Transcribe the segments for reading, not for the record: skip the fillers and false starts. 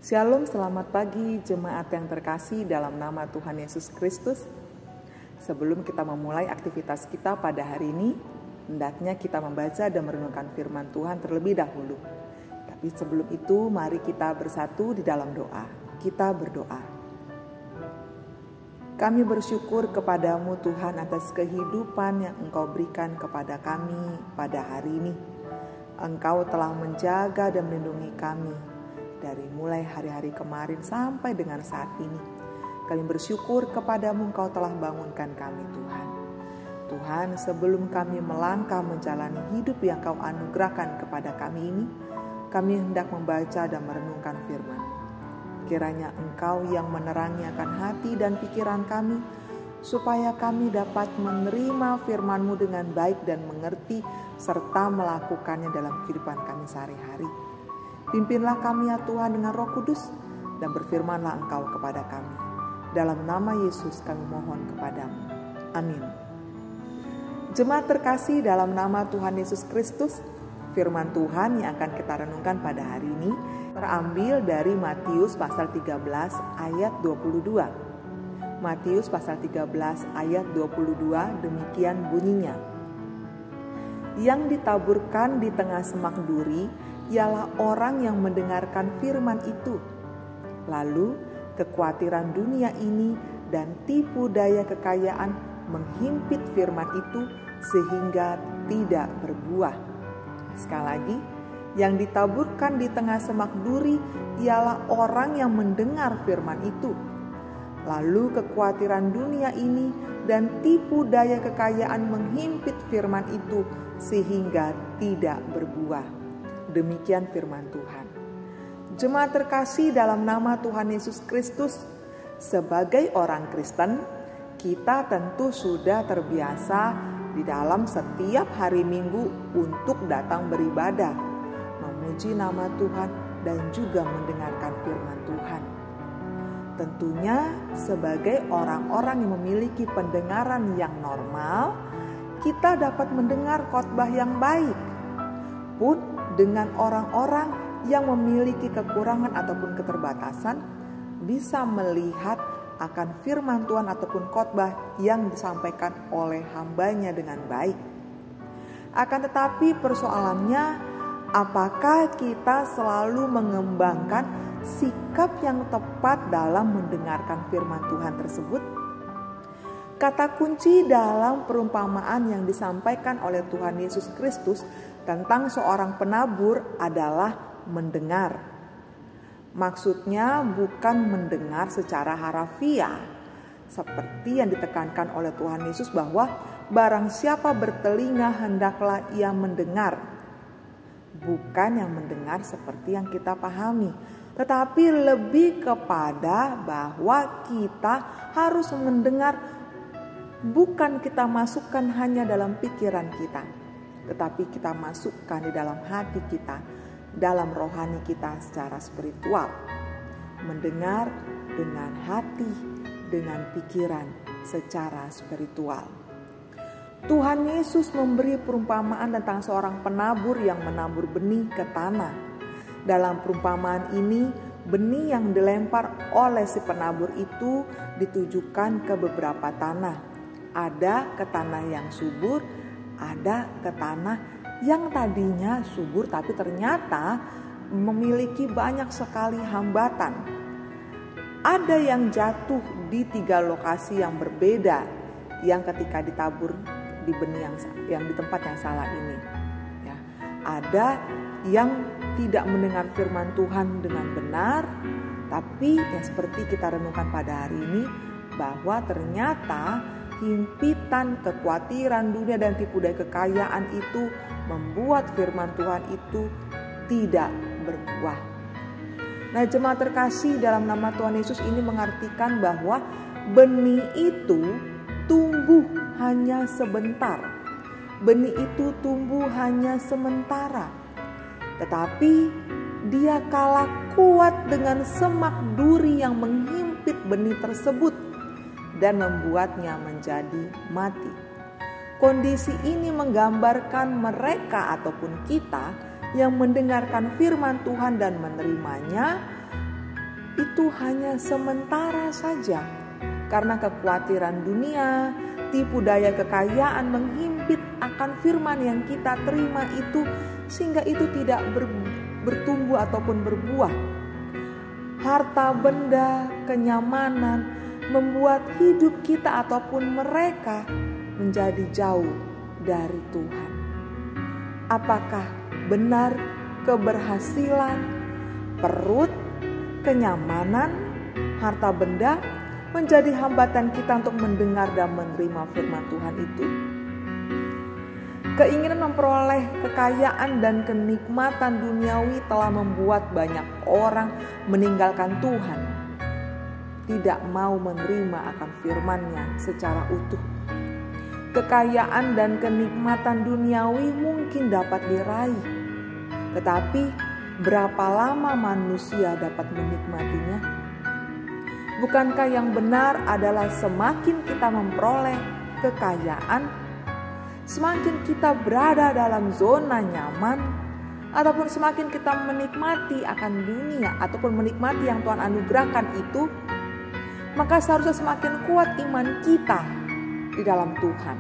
Shalom, selamat pagi jemaat yang terkasih dalam nama Tuhan Yesus Kristus. Sebelum kita memulai aktivitas kita pada hari ini, hendaknya kita membaca dan merenungkan firman Tuhan terlebih dahulu. Tapi sebelum itu, mari kita bersatu di dalam doa. Kita berdoa. Kami bersyukur kepadamu Tuhan atas kehidupan yang Engkau berikan kepada kami pada hari ini. Engkau telah menjaga dan melindungi kami dari mulai hari-hari kemarin sampai dengan saat ini. Kami bersyukur kepadamu Engkau telah bangunkan kami Tuhan. Tuhan, sebelum kami melangkah menjalani hidup yang Kau anugerahkan kepada kami ini, kami hendak membaca dan merenungkan firman. Kiranya Engkau yang menerangi akan hati dan pikiran kami, supaya kami dapat menerima firman-Mu dengan baik dan mengerti serta melakukannya dalam kehidupan kami sehari-hari. Pimpinlah kami ya Tuhan dengan Roh Kudus, dan berfirmanlah Engkau kepada kami. Dalam nama Yesus kami mohon kepadamu. Amin. Jemaat terkasih dalam nama Tuhan Yesus Kristus, firman Tuhan yang akan kita renungkan pada hari ini terambil dari Matius pasal 13 ayat 22. Matius pasal 13 ayat 22 demikian bunyinya. Yang ditaburkan di tengah semak duri ialah orang yang mendengarkan firman itu. Lalu kekhawatiran dunia ini dan tipu daya kekayaan menghimpit firman itu sehingga tidak berbuah. Sekali lagi, yang ditaburkan di tengah semak duri ialah orang yang mendengar firman itu. Lalu kekhawatiran dunia ini dan tipu daya kekayaan menghimpit firman itu sehingga tidak berbuah. Demikian firman Tuhan. Jemaat terkasih dalam nama Tuhan Yesus Kristus, sebagai orang Kristen, kita tentu sudah terbiasa di dalam setiap hari Minggu untuk datang beribadah, memuji nama Tuhan dan juga mendengarkan firman Tuhan. Tentunya sebagai orang-orang yang memiliki pendengaran yang normal, kita dapat mendengar khotbah yang baik. Pun dengan orang-orang yang memiliki kekurangan ataupun keterbatasan bisa melihat akan firman Tuhan ataupun khotbah yang disampaikan oleh hambanya dengan baik. Akan tetapi persoalannya, apakah kita selalu mengembangkan sikap yang tepat dalam mendengarkan firman Tuhan tersebut? Kata kunci dalam perumpamaan yang disampaikan oleh Tuhan Yesus Kristus tentang seorang penabur adalah mendengar. Maksudnya bukan mendengar secara harafiah, seperti yang ditekankan oleh Tuhan Yesus bahwa barang siapa bertelinga hendaklah ia mendengar. Bukan yang mendengar seperti yang kita pahami, tetapi lebih kepada bahwa kita harus mendengar, bukan kita masukkan hanya dalam pikiran kita, tetapi kita masukkan di dalam hati kita, dalam rohani kita secara spiritual. Mendengar dengan hati, dengan pikiran secara spiritual. Tuhan Yesus memberi perumpamaan tentang seorang penabur yang menabur benih ke tanah. Dalam perumpamaan ini, benih yang dilempar oleh si penabur itu ditujukan ke beberapa tanah. Ada ke tanah yang subur, ada ke tanah yang tadinya subur tapi ternyata memiliki banyak sekali hambatan. Ada yang jatuh di 3 lokasi yang berbeda yang ketika ditabur di benih yang di tempat yang salah ini. Ya, ada yang tidak mendengar firman Tuhan dengan benar, tapi yang seperti kita renungkan pada hari ini bahwa ternyata himpitan, kekhawatiran dunia dan tipu daya kekayaan itu membuat firman Tuhan itu tidak berbuah. Nah, jemaat terkasih dalam nama Tuhan Yesus ini mengartikan bahwa benih itu tumbuh hanya sebentar. Benih itu tumbuh hanya sementara. Tetapi dia kalah kuat dengan semak duri yang menghimpit benih tersebut dan membuatnya menjadi mati. Kondisi ini menggambarkan mereka ataupun kita yang mendengarkan firman Tuhan dan menerimanya itu hanya sementara saja, karena kekhawatiran dunia, tipu daya kekayaan menghimpit akan firman yang kita terima itu, sehingga itu tidak bertumbuh ataupun berbuah. Harta benda, kenyamanan membuat hidup kita ataupun mereka menjadi jauh dari Tuhan. Apakah benar keberhasilan, perut, kenyamanan, harta benda menjadi hambatan kita untuk mendengar dan menerima firman Tuhan itu? Keinginan memperoleh kekayaan dan kenikmatan duniawi telah membuat banyak orang meninggalkan Tuhan, tidak mau menerima akan firman-Nya secara utuh. Kekayaan dan kenikmatan duniawi mungkin dapat diraih, tetapi berapa lama manusia dapat menikmatinya? Bukankah yang benar adalah semakin kita memperoleh kekayaan, semakin kita berada dalam zona nyaman, ataupun semakin kita menikmati akan dunia ataupun menikmati yang Tuhan anugerahkan itu, maka seharusnya semakin kuat iman kita di dalam Tuhan.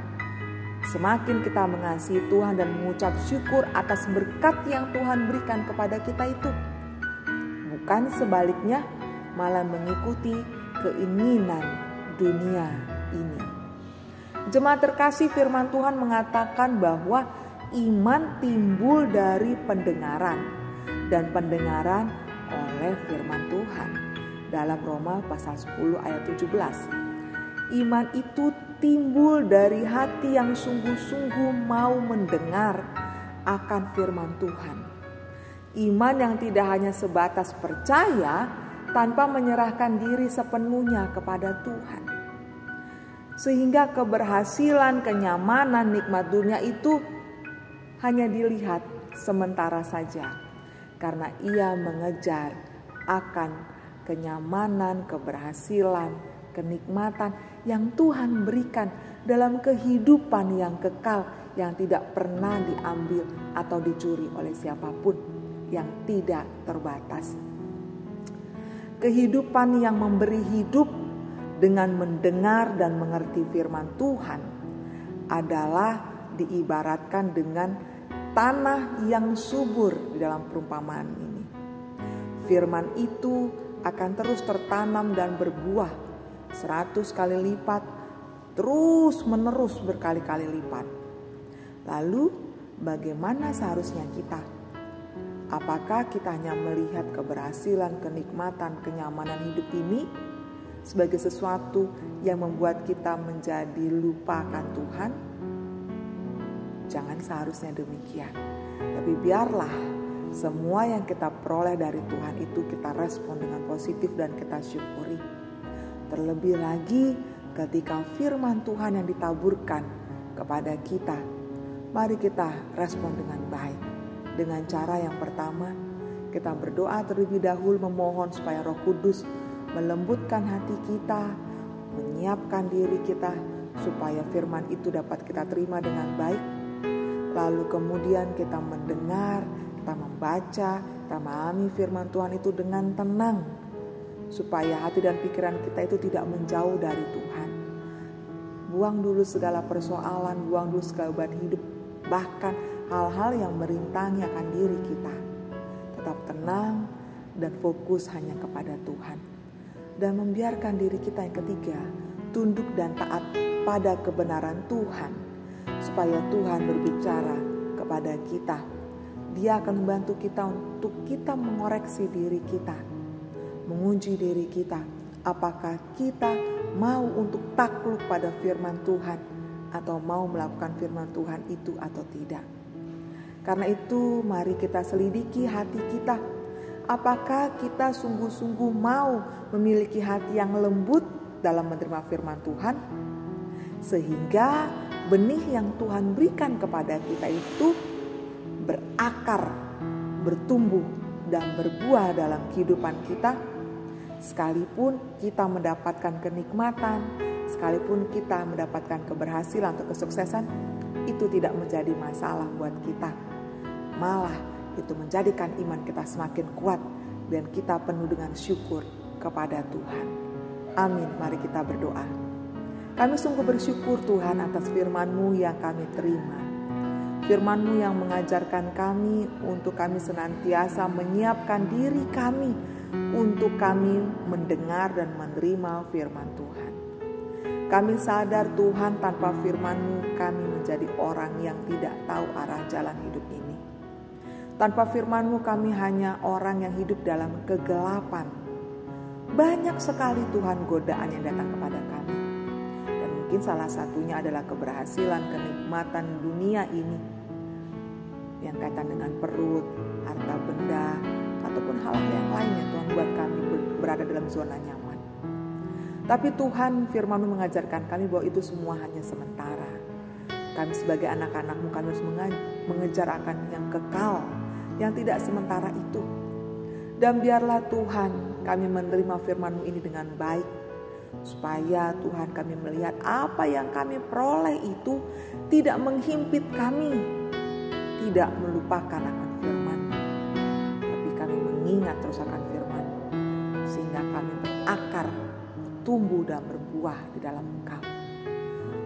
Semakin kita mengasihi Tuhan dan mengucap syukur atas berkat yang Tuhan berikan kepada kita itu. Bukan sebaliknya, malah mengikuti keinginan dunia ini. Jemaat terkasih, firman Tuhan mengatakan bahwa iman timbul dari pendengaran, dan pendengaran oleh firman Tuhan. Dalam Roma pasal 10 ayat 17. Iman itu timbul dari hati yang sungguh-sungguh mau mendengar akan firman Tuhan. Iman yang tidak hanya sebatas percaya tanpa menyerahkan diri sepenuhnya kepada Tuhan. Sehingga keberhasilan, kenyamanan, nikmat dunia itu hanya dilihat sementara saja, karena ia mengejar akan kenyamanan, keberhasilan, kenikmatan yang Tuhan berikan dalam kehidupan yang kekal, yang tidak pernah diambil atau dicuri oleh siapapun, yang tidak terbatas. Kehidupan yang memberi hidup dengan mendengar dan mengerti firman Tuhan adalah diibaratkan dengan tanah yang subur di dalam perumpamaan ini. Firman itu akan terus tertanam dan berbuah 100 kali lipat, terus menerus berkali-kali lipat. Lalu bagaimana seharusnya kita? Apakah kita hanya melihat keberhasilan, kenikmatan, kenyamanan hidup ini sebagai sesuatu yang membuat kita menjadi lupa akan Tuhan? Jangan seharusnya demikian. Tapi biarlah semua yang kita peroleh dari Tuhan itu kita respon dengan positif dan kita syukuri. Terlebih lagi ketika firman Tuhan yang ditaburkan kepada kita, mari kita respon dengan baik. Dengan cara yang pertama, kita berdoa terlebih dahulu memohon supaya Roh Kudus melembutkan hati kita, menyiapkan diri kita supaya firman itu dapat kita terima dengan baik. Lalu kemudian kita mendengar, kita membaca, kita memahami firman Tuhan itu dengan tenang, supaya hati dan pikiran kita itu tidak menjauh dari Tuhan. Buang dulu segala persoalan, buang dulu segala beban hidup, bahkan hal-hal yang merintangi akan diri kita. Tetap tenang dan fokus hanya kepada Tuhan. Dan membiarkan diri kita yang ketiga, tunduk dan taat pada kebenaran Tuhan, supaya Tuhan berbicara kepada kita. Dia akan membantu kita untuk kita mengoreksi diri kita, menguji diri kita, apakah kita mau untuk takluk pada firman Tuhan atau mau melakukan firman Tuhan itu atau tidak. Karena itu mari kita selidiki hati kita, apakah kita sungguh-sungguh mau memiliki hati yang lembut dalam menerima firman Tuhan, sehingga benih yang Tuhan berikan kepada kita itu berakar, bertumbuh dan berbuah dalam kehidupan kita. Sekalipun kita mendapatkan kenikmatan, sekalipun kita mendapatkan keberhasilan atau kesuksesan, itu tidak menjadi masalah buat kita. Malah itu menjadikan iman kita semakin kuat dan kita penuh dengan syukur kepada Tuhan. Amin. Mari kita berdoa. Kami sungguh bersyukur Tuhan atas firman-Mu yang kami terima. Firman-Mu yang mengajarkan kami untuk kami senantiasa menyiapkan diri kami untuk kami mendengar dan menerima firman Tuhan. Kami sadar Tuhan, tanpa firman-Mu kami menjadi orang yang tidak tahu arah jalan hidup ini. Tanpa firman-Mu kami hanya orang yang hidup dalam kegelapan. Banyak sekali Tuhan godaan yang datang kepada kami. Dan mungkin salah satunya adalah keberhasilan, kenikmatan dunia ini. Yang kaitan dengan perut, harta benda, ataupun hal-hal yang lainnya Tuhan buat kami berada dalam zona nyaman. Tapi Tuhan, firman-Mu mengajarkan kami bahwa itu semua hanya sementara. Kami sebagai anak-anak-Mu kami harus mengejar akan yang kekal, yang tidak sementara itu. Dan biarlah Tuhan kami menerima firman-Mu ini dengan baik, supaya Tuhan kami melihat apa yang kami peroleh itu tidak menghimpit kami, tidak melupakan akan firman-Mu, tapi kami mengingat terus akan firman-Mu, sehingga kami berakar, tumbuh dan berbuah di dalam Engkau.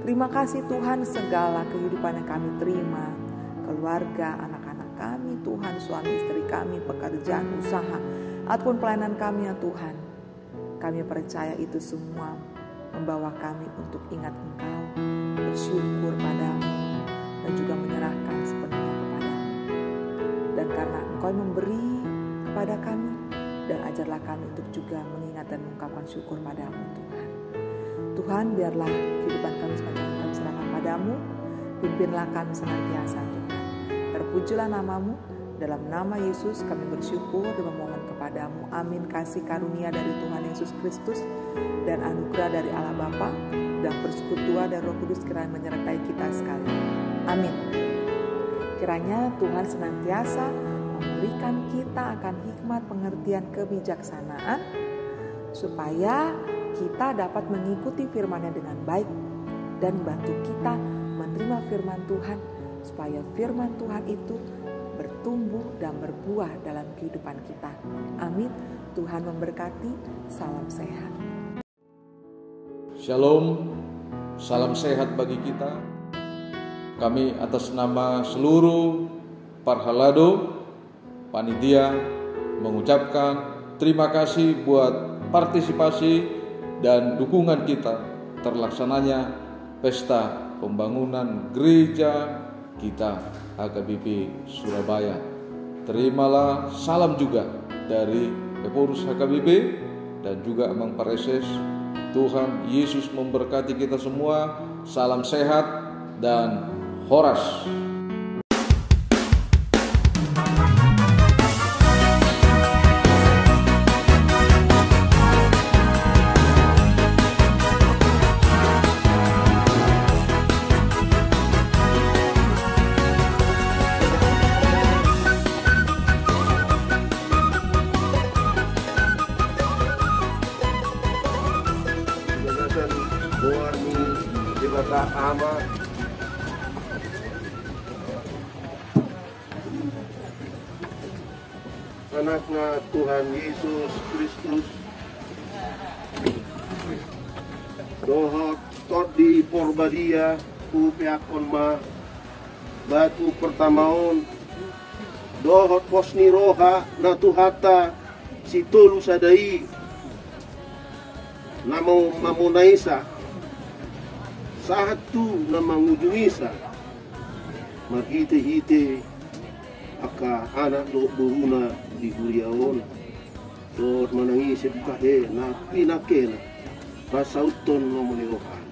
Terima kasih Tuhan, segala kehidupan yang kami terima, keluarga, anak-anak kami Tuhan, suami istri kami, pekerjaan, usaha, ataupun pelayanan kami ya Tuhan. Kami percaya itu semua membawa kami untuk ingat Engkau, bersyukur padamu, dan juga menyerahkan sepenuhnya kepadamu. Dan karena Engkau memberi kepada kami, dan ajarlah kami untuk juga mengingat dan mengungkapkan syukur padamu Tuhan. Tuhan, biarlah kehidupan kami sepanjang kami serahkan padamu, pimpinlah kami senantiasa Tuhan. Terpujilah nama-Mu, dalam nama Yesus kami bersyukur dan memohon kepadamu. Amin. Kasih karunia dari Tuhan Yesus Kristus dan anugerah dari Allah Bapa dan persekutuan dari Roh Kudus kiranya menyertai kita sekalian. Amin. Kiranya Tuhan senantiasa memberikan kita akan hikmat, pengertian, kebijaksanaan, supaya kita dapat mengikuti firman-Nya dengan baik dan bantu kita menerima firman Tuhan, supaya firman Tuhan itu bertumbuh dan berbuah dalam kehidupan kita. Amin. Tuhan memberkati. Salam sehat. Shalom, salam sehat bagi kita. Kami atas nama seluruh Parhalado Panitia mengucapkan terima kasih buat partisipasi dan dukungan kita terlaksananya pesta pembangunan gereja kita HKBP Surabaya. Terimalah salam juga dari pengurus HKBP dan juga Mang Pareses. Tuhan Yesus memberkati kita semua. Salam sehat dan horas. Ama anaknya Tuhan Yesus Kristus dohot tot di porbadia upiakon ma batu pertamaon dohot posni roha na tuhata si tolu sadai namo mamunaisa satu na mangujungisa magite-hite aka anak do buruna di guriaon dot manangisip kahe na pinakena pasauton no mulioha